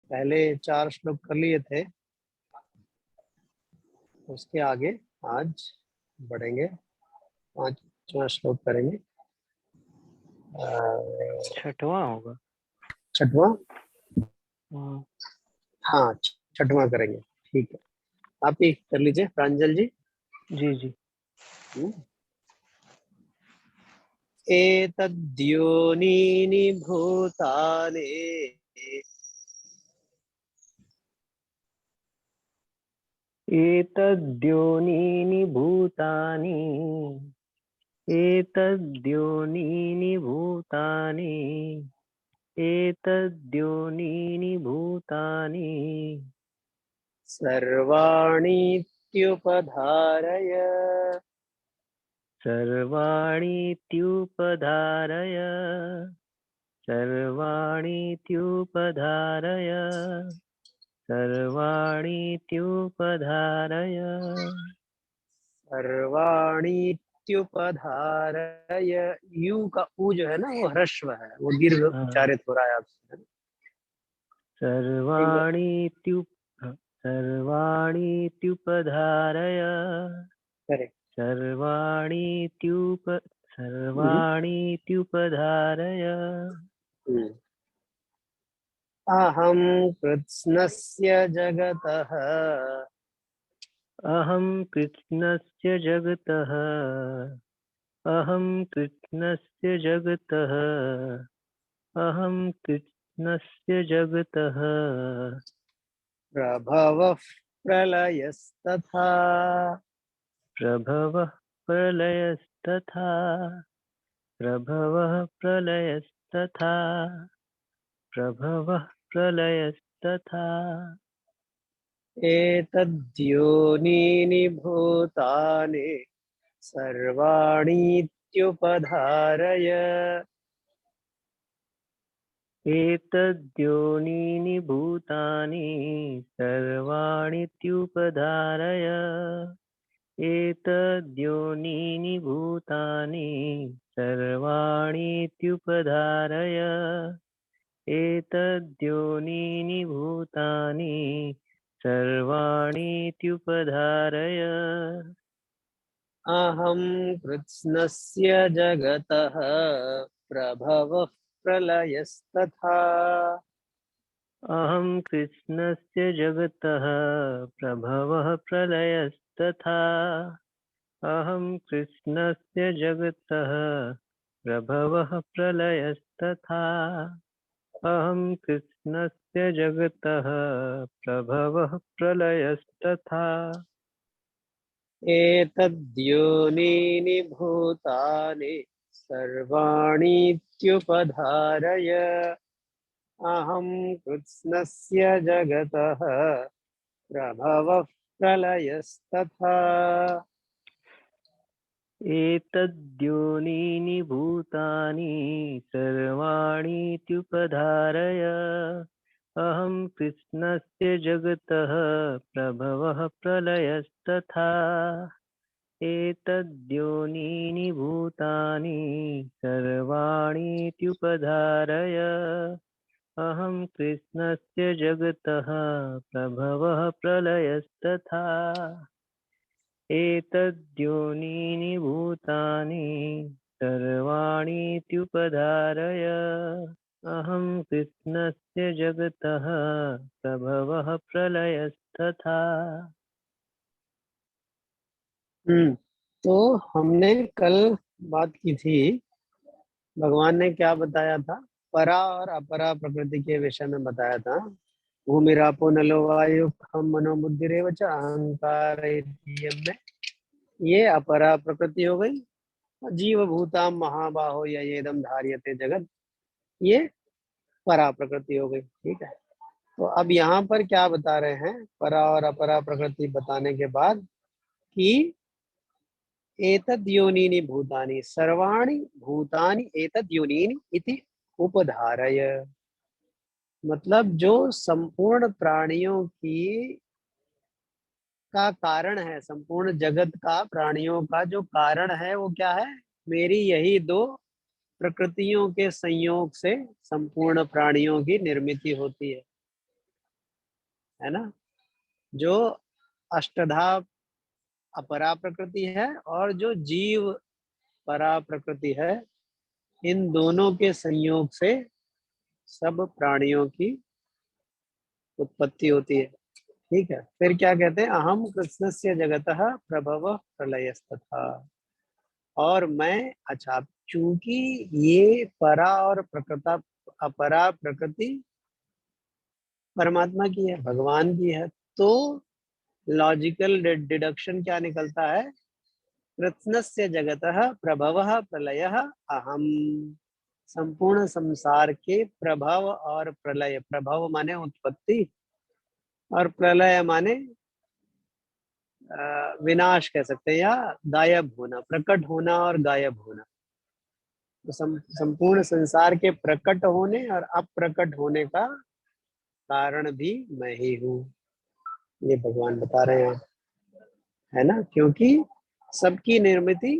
पहले 4 श्लोक कर लिए थे, उसके आगे आज बढ़ेंगे, 5वां श्लोक करेंगे। छठवां होगा। छठवां, हम्म, हाँ 6वां करेंगे, ठीक है। आप ही कर लीजिए प्रांजल जी। जी जी। एतद्योनीनि भूतानि एतद्योनीनि भूतानि, एतद्योनीनि भूतानि, एतद्योनीनि भूतानि, सर्वाणीत्युपधारय सर्वाणीत्युपधारय, सर्वाणीत्युपधारय, सर्वाणीत्युपधारय, सर्वाणीत्युपधारय। यू का ऊ जो है ना वो ह्रस्व है, वो दीर्घ हाँ, उच्चारित हो रहा है आपसे, है ना? एक बार सर्वाणीत्युप सर्वाणीत्युपधारय, करेक्ट। सर्वाणीत्युप हम्म, सर्वाणीत्युपधारय। हम्म। अहं कृत्स्नस्य जगतः अहं कृत्स्नस्य जगतः, अहं कृत्स्नस्य जगतः, अहं कृत्स्नस्य जगतः, प्रभवः प्रलयस्तथा प्रभवः प्रलयस्तथा, प्रभवः प्रलयस्तथा, प्रभवः प्रलयस्तथा। एतद्योनीनि भूतानि सर्वाणीत्युपधारय एतद्योनीनि भूतानि सर्वाणीत्युपधारय, एतद्योनीनि भूतानि सर्वाणीत्युपधारय, एतद्योनीनि भूतानि सर्वाणीत्युपधारय। अहं कृत्स्नस्य जगतः प्रभवः प्रलयस्तथा अहं कृष्णस्य जगतः प्रभवः प्रलयस्तथा, अहं कृष्णस्य जगतः प्रभवः प्रलयस्तथा, अहं कृष्णस्य जगतः प्रभवः प्रलयस्तथा। एतद्योनीनि भूतानि सर्वाणीत्युपधारय अहं कृत्स्नस्य जगतः प्रभवः प्रलयस्तथा एतद्योनीनि भूतानि सर्वाणीत्युपधारय, अहं कृष्णस्य जगतः प्रभवः प्रलयस्तथा, एतद्योनीनि भूतानि सर्वाणीत्युपधारय, अहं कृष्णस्य जगतः प्रभवः प्रलयस्तथा, एतद्योनीनि भूतानि सर्वाणीत्युपधारय, अहं कृष्णस्य जगतः प्रभवः प्रलयस्तथा। तो हमने कल बात की थी, भगवान ने क्या बताया था, परा और अपरा प्रकृति के विषय में बताया था। भूमिरापो नलो वायु खम मनो बुद्धिरेव च अहंकार इत्ययं में ये अपरा प्रकृति हो गई। जीव भूताम महाबाहो येदम धार्यते जगत, ये परा प्रकृति हो गई। ठीक है, तो अब यहाँ पर क्या बता रहे हैं, परा और अपरा प्रकृति बताने के बाद कि एतद् योनीनि भूतानि सर्वाणि भूतानि एतद् योनीनि इति उपधारय। मतलब जो संपूर्ण प्राणियों की का कारण है, संपूर्ण जगत का प्राणियों का जो कारण है वो क्या है, मेरी यही दो प्रकृतियों के संयोग से संपूर्ण प्राणियों की निर्मिति होती है। है ना, जो अष्टधा अपरा प्रकृति है और जो जीव परा प्रकृति है, इन दोनों के संयोग से सब प्राणियों की उत्पत्ति होती है। ठीक है, फिर क्या कहते हैं, अहम कृष्णस्य जगतः प्रभव प्रलयस्तथा, और मैं, अच्छा, चूंकि ये परा और प्रकृता अपरा प्रकृति परमात्मा की है, भगवान की है, तो लॉजिकल डिडक्शन क्या निकलता है, कृत्स्नस्य जगतः प्रभवः प्रलयः अहम, संपूर्ण संसार के प्रभव और प्रलय, प्रभव माने उत्पत्ति और प्रलय माने विनाश कह सकते हैं, या गायब होना, प्रकट होना और गायब होना। तो संपूर्ण संसार के प्रकट होने और अप्रकट होने का कारण भी मैं ही हूँ, ये भगवान बता रहे हैं, है ना। क्योंकि सबकी निर्मिति,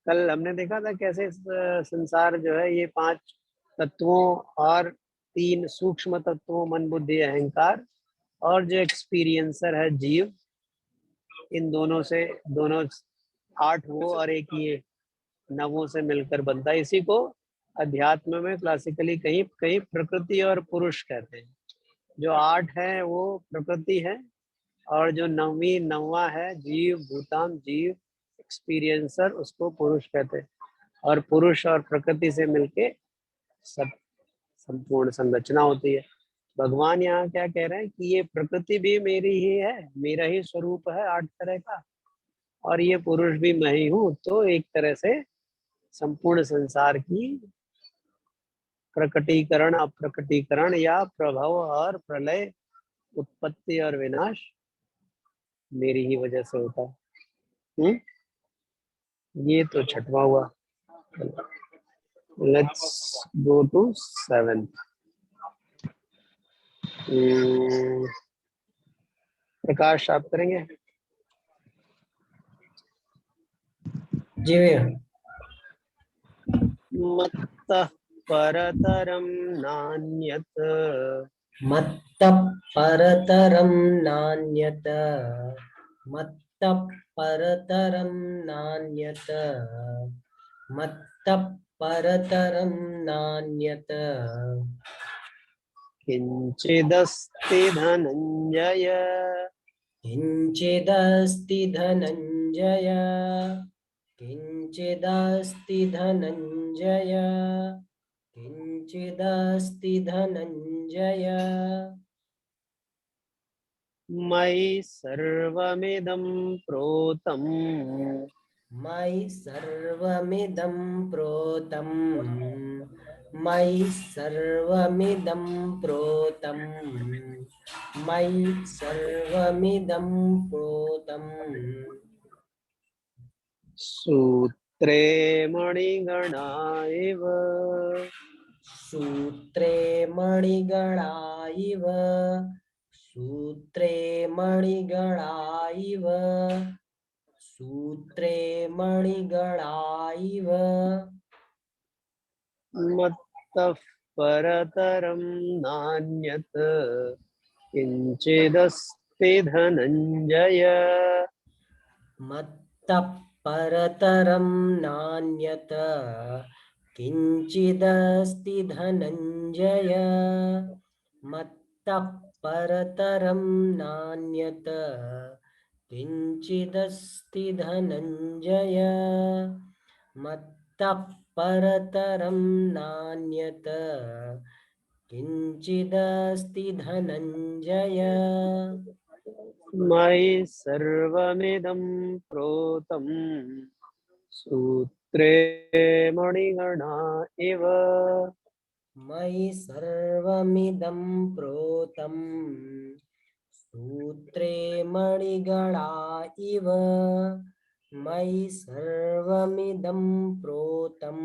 कल हमने देखा था कैसे संसार जो है ये 5 तत्वों और 3 सूक्ष्म तत्वों मन बुद्धि अहंकार और जो एक्सपीरियंसर है जीव, इन दोनों से, दोनों 8 वो और एक ये नवों से मिलकर बनता है। इसी को अध्यात्म में क्लासिकली कहीं कहीं प्रकृति और पुरुष कहते हैं। जो 8 है वो प्रकृति है, और जो नौवा है जीव भूतान जीव एक्सपीरियंसर, उसको पुरुष कहते हैं। और पुरुष और प्रकृति से मिलके सब संपूर्ण संरचना होती है। भगवान यहाँ क्या कह रहे हैं कि ये प्रकृति भी मेरी ही है, मेरा ही स्वरूप है 8 तरह का, और ये पुरुष भी मैं ही हूँ। तो एक तरह से संपूर्ण संसार की प्रकटीकरण अप्रकटीकरण या प्रभाव और प्रलय, उत्पत्ति और विनाश मेरी ही वजह से होता है। ये तो छठवा हुआ। Let's go to 7th। प्रकाश आप करेंगे? जी भैया। मत्तः परतरं नान्यत्, मत्तः परतरं नान्यत्, मत्तः परतरं नान्यत्, मत्तः परतरं नान्यत्, किञ्चिदस्ति धनञ्जय, किञ्चिदस्ति धनञ्जय, किञ्चिदस्ति धनञ्जय, किञ्चिदस्ति धनञ्जय, मयि सर्वमिदं प्रोतम्, मयि सर्वमिदं प्रोतं, मयि सर्वमिदं प्रोतं, मयि सर्वमिदं प्रोतं, सूत्रे मणिगणा इव, सूत्रे मणिगणा इव, सूत्रे मणिगणा इव, सूत्रे मणिगणा इव, मत्तः परतरं नान्यत्, किञ्चिदस्ति धनञ्जय, मत्तः परतरं नान्यत्, किञ्चिदस्ति धनञ्जय, मत्तः परतरं नान्यत्, किञ्चिदस्ति धनञ्जय, मत्तः परतरं नान्यत्, किञ्चिदस्ति धनञ्जय, मयि सर्वमिदं प्रोतम्, सूत्रे मणिगणा इव, मयि सर्वमिदं प्रोतं, सूत्रे मणिगणा इव, मयि सर्वमिदं प्रोतं,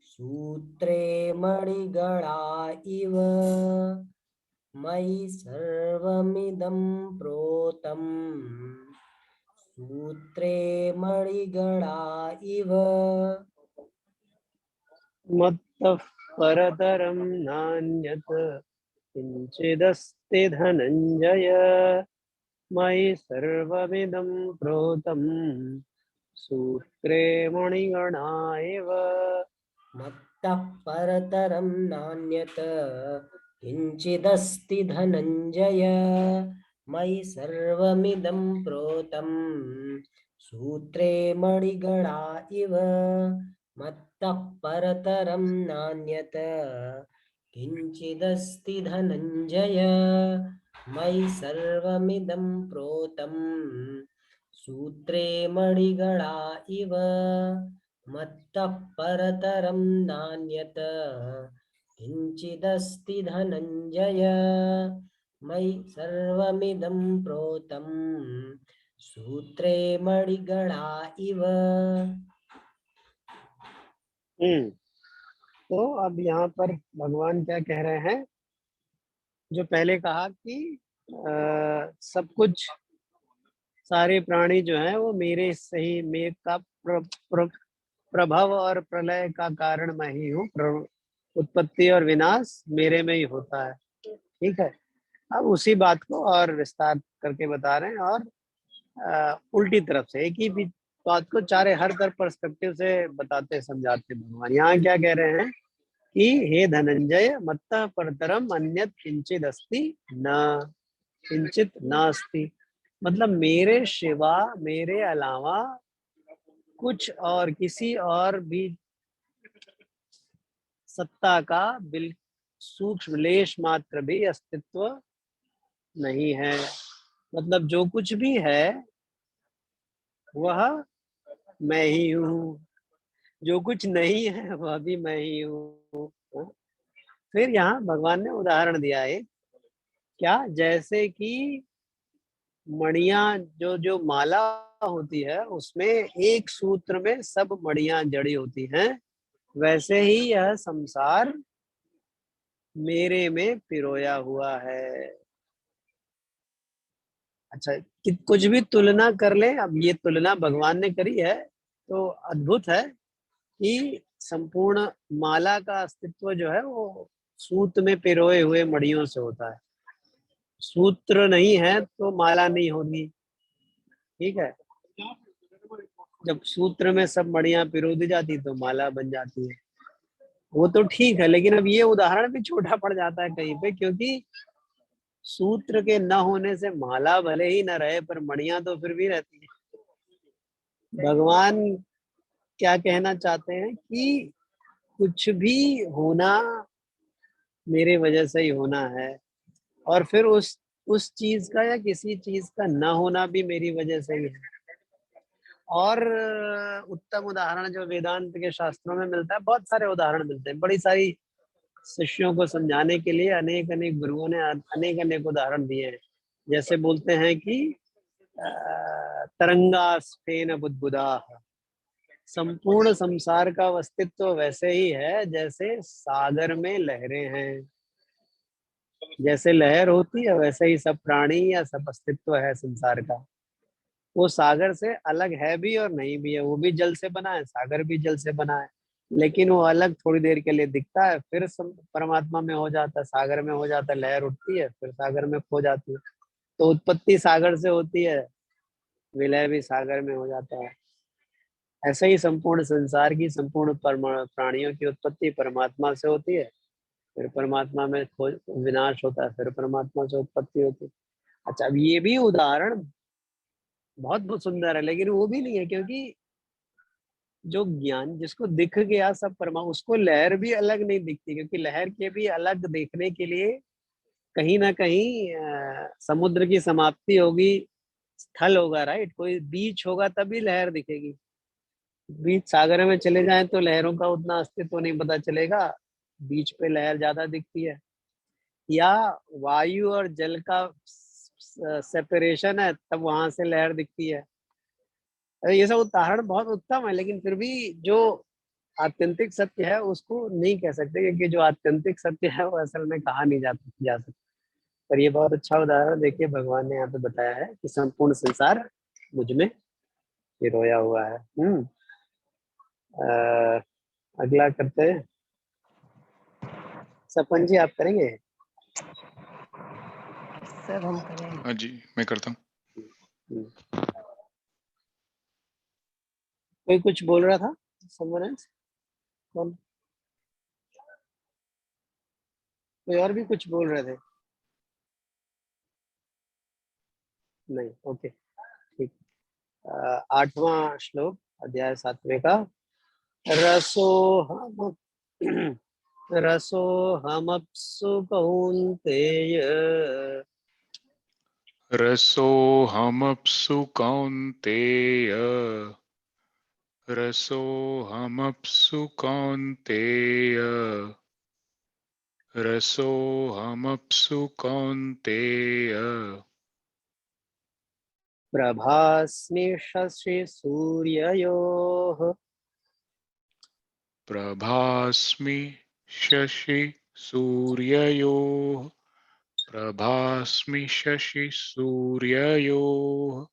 सूत्रे मणिगणा इव, मयि सर्वमिदं प्रोतं, सूत्रे मणिगणा इव, मत्तः परतरं नान्यत्, किंचिदस्ति धनंजय मयि सर्वमिदं प्रोतं सूत्रे मणिगणा इव। मत्तः परतरं नान्यत् किञ्चिदस्ति धनञ्जय मयि सर्वमिदं प्रोतं सूत्रे मणिगणा इव। मत्तः परतरं नान्यत् किञ्चिदस्ति धनञ्जय मयि सर्वमिदं प्रोतं सूत्रे मणिगणा इव। मत्तः परतरं नान्यत् किञ्चिदस्ति धनञ्जय मयि सर्वमिदं प्रोतं सूत्रे मणिगणा इव। तो अब यहाँ पर भगवान क्या कह रहे हैं, जो पहले कहा कि सब कुछ, सारे प्राणी जो हैं वो मेरे से ही, मेरे का प्रभव और प्रलय का कारण मैं ही हूँ। उत्पत्ति और विनाश मेरे में ही होता है। ठीक है, अब उसी बात को और विस्तार करके बता रहे हैं, और उल्टी तरफ से एक ही बात को चारे हर तरफ पर्सपेक्टिव से बताते समझाते भगवान। यहाँ क्या कह रहे हैं कि हे धनंजय, मत्तः परतरम अन्यत किंचित अस्ति न, किंचित नास्ति। मतलब मेरे सिवा, मेरे अलावा कुछ और किसी और भी सत्ता का बिल सूक्ष्म लेश मात्र भी अस्तित्व नहीं है। मतलब जो कुछ भी है वह मैं ही हूँ, जो कुछ नहीं है वह भी मैं ही हूँ। फिर यहाँ भगवान ने उदाहरण दिया है, क्या, जैसे कि मणियां, जो जो माला होती है उसमें एक सूत्र में सब मणियां जड़ी होती हैं, वैसे ही यह संसार मेरे में पिरोया हुआ है। अच्छा, कि कुछ भी तुलना कर ले, अब ये तुलना भगवान ने करी है तो अद्भुत है कि संपूर्ण माला का अस्तित्व जो है वो सूत में पिरोए हुए मणियों से होता है। सूत्र नहीं है तो माला नहीं होगी। ठीक है, जब सूत्र में सब मणियां पिरो दी जाती तो माला बन जाती है। वो तो ठीक है, लेकिन अब ये उदाहरण भी छोटा पड़ जाता है कहीं पे, क्योंकि सूत्र के न होने से माला भले ही न रहे पर मणियां तो फिर भी रहती है। भगवान क्या कहना चाहते हैं कि कुछ भी होना मेरे वजह से ही होना है, और फिर उस चीज का या किसी चीज का न होना भी मेरी वजह से ही है। और उत्तम उदाहरण जो वेदांत के शास्त्रों में मिलता है, बहुत सारे उदाहरण मिलते हैं, बड़ी सारी शिष्यों को समझाने के लिए अनेक अनेक गुरुओं ने अनेक अनेक उदाहरण दिए हैं। जैसे बोलते हैं कि तरंगा स्फेन बुदबुदा, संपूर्ण संसार का अस्तित्व वैसे ही है जैसे सागर में लहरें हैं। जैसे लहर होती है वैसे ही सब प्राणी या सब अस्तित्व है संसार का। वो सागर से अलग है भी और नहीं भी है, वो भी जल से बना है, सागर भी जल से बना है, लेकिन वो अलग थोड़ी देर के लिए दिखता है, फिर परमात्मा में हो जाता है, सागर में हो जाता है, लहर उठती है फिर सागर में खो जाती है। तो उत्पत्ति सागर से होती है, विलय भी सागर में हो जाता है। ऐसे ही संपूर्ण संसार की, संपूर्ण प्राणियों की उत्पत्ति परमात्मा से होती है, फिर परमात्मा में विनाश होता है, फिर परमात्मा से उत्पत्ति होती है। अच्छा, अब ये भी उदाहरण बहुत बहुत सुंदर है, लेकिन वो भी नहीं है, क्योंकि जो ज्ञान जिसको दिख गया सब उसको लहर भी अलग नहीं दिखती, क्योंकि लहर के भी अलग देखने के लिए कहीं ना कहीं समुद्र की समाप्ति होगी, स्थल होगा, राइट, कोई बीच होगा तभी लहर दिखेगी। बीच सागर में चले जाएं तो लहरों का उतना अस्तित्व नहीं पता चलेगा, बीच पे लहर ज्यादा दिखती है। या वायु और जल का सेपरेशन है तब वहां से लहर दिखती है। अरे ये सब उदाहरण बहुत उत्तम है, लेकिन फिर भी जो आत्यंतिक सत्य है उसको नहीं कह सकते, क्योंकि जो आत्यंतिक सत्य है वो असल में कहा नहीं जा सकता। पर ये बहुत अच्छा उदाहरण देखिए भगवान ने यहाँ पे बताया है कि संपूर्ण संसार मुझ में पिरोया हुआ है। अगला करते हैं, सपन जी आप करेंगे। सर हम करें। हाँ जी, मैं करता हूँ। कोई कुछ बोल रहा था? Someone else? कौन? कोई और भी कुछ बोल रहे थे? नहीं, ओके, ठीक। 8वां श्लोक अध्याय 7वें का। रसोहम रसोहमप्सु कौन्तेय रसोऽहमप्सु कौन्तेय, रसोऽहमप्सु कौन्तेय, रसोऽहमप्सु कौन्तेय, प्रभास्मि शशि सूर्ययोः प्रभास्मि शशि सूर्ययोः, प्रभास्मि शशि सूर्ययोः,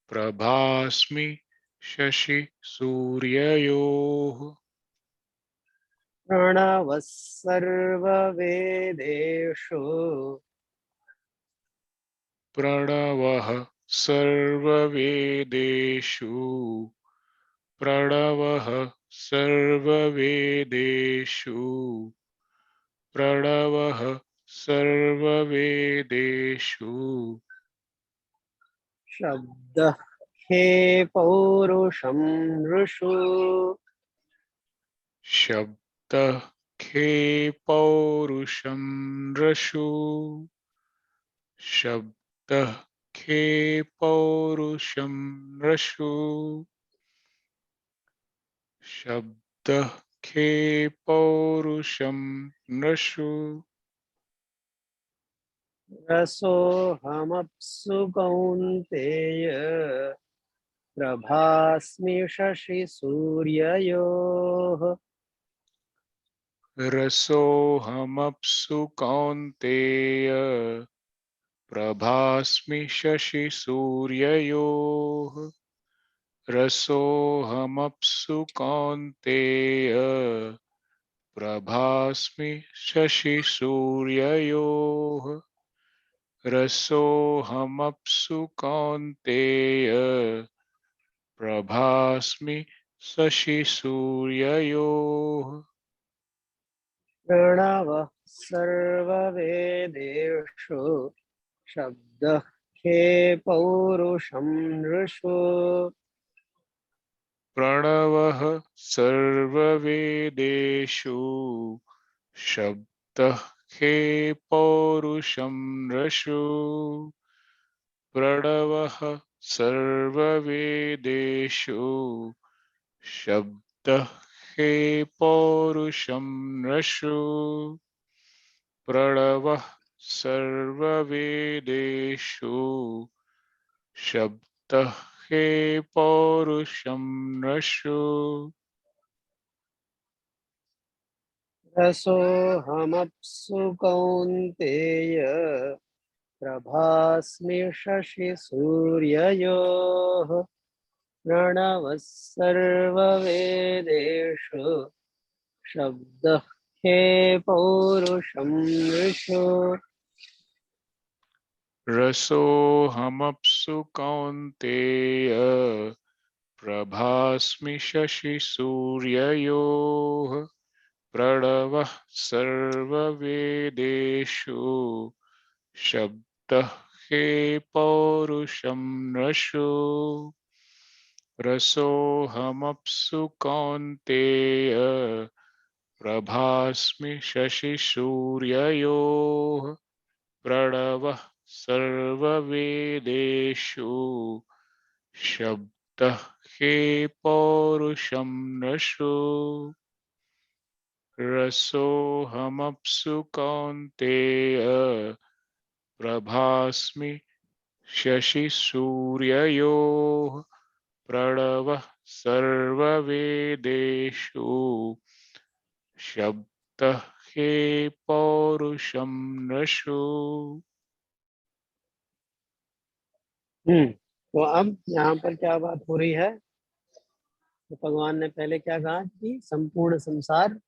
प्रभास्मि शशि सूर्ययोः, प्रणवः सर्ववेदेषु प्रणवः सर्ववेदेषु, प्रणवः सर्ववेदेषु, प्रणवः सर्ववेदेषु, शब्दः खे पौरुषं नृषु शब्दः खे पौरुषं नृषु, शब्दः खे पौरुषं नृषु, शब्दः खे पौरुषं नृषु, रसोऽहमप्सु कौन्तेय प्रभास्मि शशि सूर्ययोः रसोऽहमप्सु कौन्तेय, प्रभास्मि शशि सूर्ययोः, रसोऽहमप्सु कौन्तेय, प्रभास्मि शशि सूर्ययोः, रसोऽहमप्सु कौन्तेय, प्रभास्मि शशि सूर्ययोः, प्रणवः सर्ववेदेषु शब्दः खे पौरुषं नृषु प्रणवः सर्ववेदेषु शब्दः खे पौरुषं नृषु, प्रणवः सर्ववेदेषु शब्दः खे पौरुषं नृषु, प्रणवः सर्ववेदेषु शब्दः खे पौरुषं नृषु, रसोऽहमप्सु कौन्तेय प्रभास्मि शशि सूर्ययोः प्रणवः सर्ववेदेषु शब्दः खे पौरुषं नृषु रसोऽहमप्सु कौन्तेय, प्रभास्मि शशि सूर्ययोः, प्रणवः सर्ववेदेषु शब्दः खे पौरुषं नृषु, रसोऽहमप्सु कौन्तेय, प्रभास्मि शशि सूर्ययोः, प्रणवः सर्ववेदेषु शब्दः खे पौरुषं नृषु, रसोऽहमप्सु कौन्तेय, प्रभास्मि शशि सूर्ययोः, प्रणवः सर्ववेदेषु शब्दः खे पौरुषं नृषु। तो अब यहाँ पर क्या बात हो रही है? तो भगवान ने पहले क्या कहा कि संपूर्ण संसार,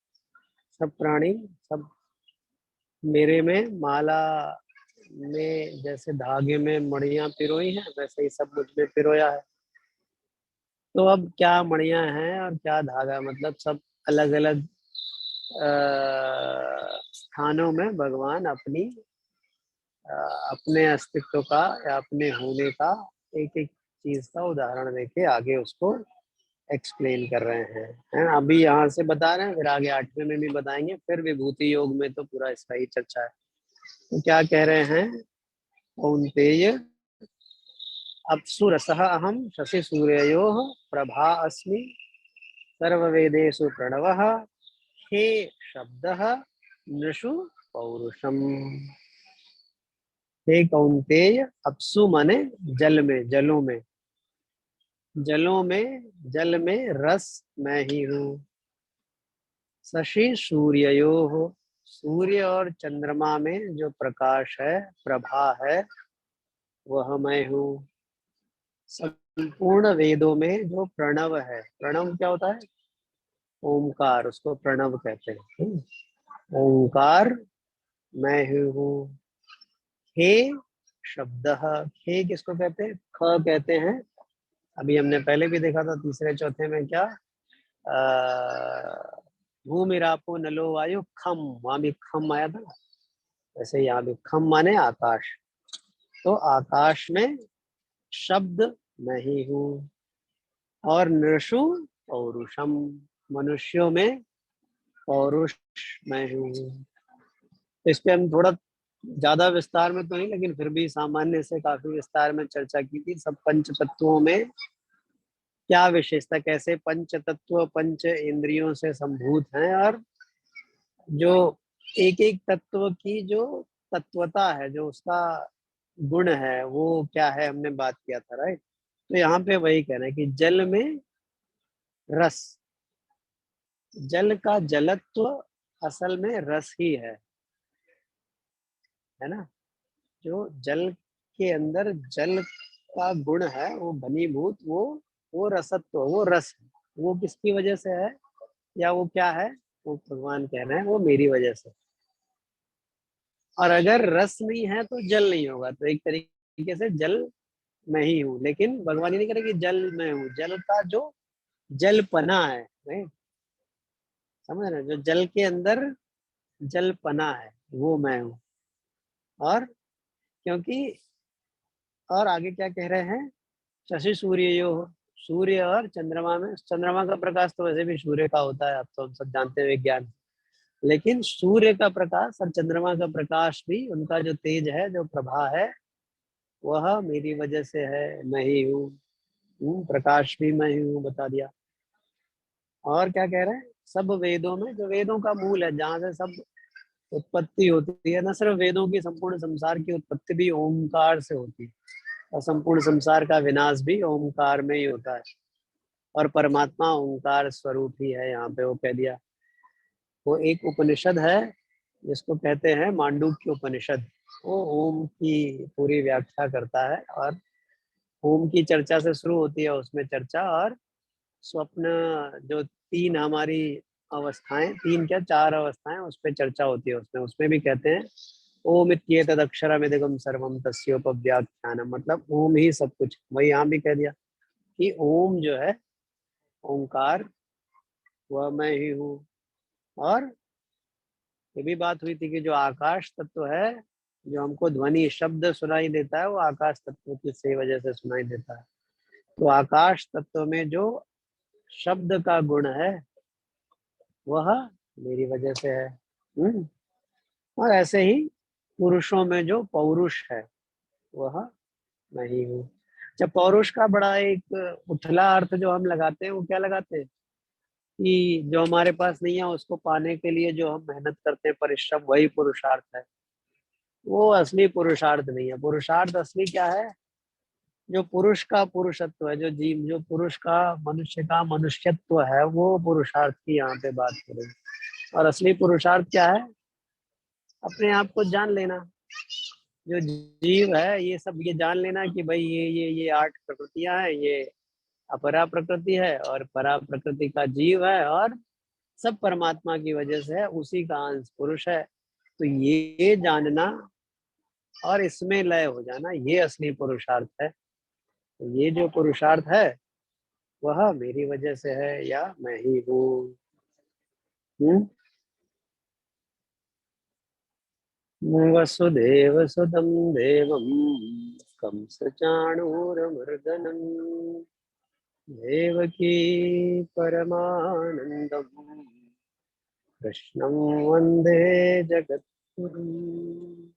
सब प्राणी, सब मेरे में माला में जैसे धागे में मणियां पिरोई हैं, वैसे ही सब मुझ में पिरोया है। तो अब क्या मणियां हैं और क्या धागा, मतलब सब अलग अलग स्थानों में भगवान अपनी अपने अस्तित्व का या अपने होने का एक एक चीज का उदाहरण देके आगे उसको एक्सप्लेन कर रहे हैं, है ना। अभी यहाँ से बता रहे हैं, फिर आगे 8वें में भी बताएंगे, फिर विभूति योग में तो पूरा इसका ही चर्चा है। तो क्या कह रहे हैं, कौन्तेय अप्सु रसः अहम शशि सूर्ययोः प्रभा अस्मि सर्ववेदेषु प्रणवः हे शब्दः नृषु पौरुषम। हे कौन्तेय, अप्सु माने जल में, जलों में, जलों में, जल में रस मैं ही हूँ। शशि सूर्ययोः, सूर्य और चंद्रमा में जो प्रकाश है, प्रभा है, वह मैं हूँ। संपूर्ण वेदों में जो प्रणव है, प्रणव क्या होता है, ओमकार, उसको प्रणव कहते हैं। ओंकार मैं ही हूँ। हे शब्द, हे किसको कहते हैं, ख कहते हैं। अभी हमने पहले भी देखा था तीसरे चौथे में क्या, भूमिरापो नलो वायु खम, वहां भी खम आया था ना, वैसे यहाँ भी खम माने आकाश। तो आकाश में शब्द मैं ही हूँ। और नृषु पौरुषम, मनुष्यों में पौरुष मैं हूँ। इस पे हम थोड़ा ज्यादा विस्तार में तो नहीं, लेकिन फिर भी सामान्य से काफी विस्तार में चर्चा की थी। सब पंच तत्वों में क्या विशेषता, कैसे पंच तत्व पंच इंद्रियों से संभूत हैं, और जो एक एक तत्व की जो तत्वता है, जो उसका गुण है, वो क्या है, हमने बात किया था, राइट। तो यहाँ पे वही कहना है कि जल में रस, जल का जलत्व असल में रस ही है ना। जो जल के अंदर जल का गुण है, वो घनीभूत, वो रसत्व, वो रस है। वो किसकी वजह से है, या वो क्या है, वो भगवान कह रहे हैं वो मेरी वजह से। और अगर रस नहीं है तो जल नहीं होगा। तो एक तरीके से जल मैं ही हूँ, लेकिन भगवान ये नहीं कह रहे कि जल मैं हूँ, जल का जो जलपना है, नहीं समझ रहे, जो जल के अंदर जलपना है वो मैं हूँ। और क्योंकि, और आगे क्या कह रहे हैं, शशि सूर्य यो, सूर्य और चंद्रमा में, चंद्रमा का प्रकाश तो वैसे भी सूर्य का होता है, आप तो हम सब जानते हैं विज्ञान। लेकिन सूर्य का प्रकाश और चंद्रमा का प्रकाश भी, उनका जो तेज है, जो प्रभा है, वह मेरी वजह से है, मैं ही हूँ। प्रकाश भी मैं ही हूँ, बता दिया। और क्या कह रहे हैं, सब वेदों में, जो वेदों का मूल है, जहाँ से सब उत्पत्ति होती है, न सिर्फ वेदों की, संपूर्ण संसार की उत्पत्ति भी ओमकार से होती है, और संपूर्ण संसार का विनाश भी ओमकार में ही होता है। और परमात्मा ओंकार स्वरूप ही है, यहाँ पे वो कह दिया। वो एक उपनिषद है जिसको कहते हैं मांडूक्य उपनिषद, वो ओम की पूरी व्याख्या करता है, और ओम की चर्चा से शुरू होती है उसमें चर्चा। और स्वप्न, जो तीन हमारी अवस्थाएं, तीन क्या चार अवस्थाएं, उस पर चर्चा होती है उसमें। उसमें भी कहते हैं ओम इत्येतद् अक्षरमिदं सर्वं तस्योपव्याख्यानम्, मतलब ओम ही सब कुछ। वही यहाँ भी कह दिया कि ओम जो है, ओंकार, वह मैं ही हूँ। और ये भी बात हुई थी कि जो आकाश तत्व है, जो हमको ध्वनि शब्द सुनाई देता है, वो आकाश तत्व की से वजह से सुनाई देता है। तो आकाश तत्व में जो शब्द का गुण है, वह मेरी वजह से है। और ऐसे ही पुरुषों में जो पौरुष है, वह मैं ही हूँ। जब पौरुष का बड़ा एक उथला अर्थ जो हम लगाते हैं, वो क्या लगाते हैं कि जो हमारे पास नहीं है उसको पाने के लिए जो हम मेहनत करते हैं, परिश्रम, वही पुरुषार्थ है। वो असली पुरुषार्थ नहीं है। पुरुषार्थ असली क्या है, जो पुरुष का पुरुषत्व है, जो जीव, जो पुरुष का, मनुष्य का मनुष्यत्व है, वो पुरुषार्थ की यहाँ पे बात करें। और असली पुरुषार्थ क्या है, अपने आप को जान लेना। जो जीव है, ये सब ये जान लेना कि भाई ये 8 प्रकृतियां हैं, ये अपरा प्रकृति है, और परा प्रकृति का जीव है, और सब परमात्मा की वजह से है, उसी का अंश पुरुष है। तो ये जानना और इसमें लय हो जाना, ये असली पुरुषार्थ है। तो ये जो पुरुषार्थ है वह मेरी वजह से है या मैं ही हूँ। वसुदेव सुदं देवं कंसचाणूरमर्दनं देवकी परमानन्दं कृष्णं वन्दे जगद्गुरुम्।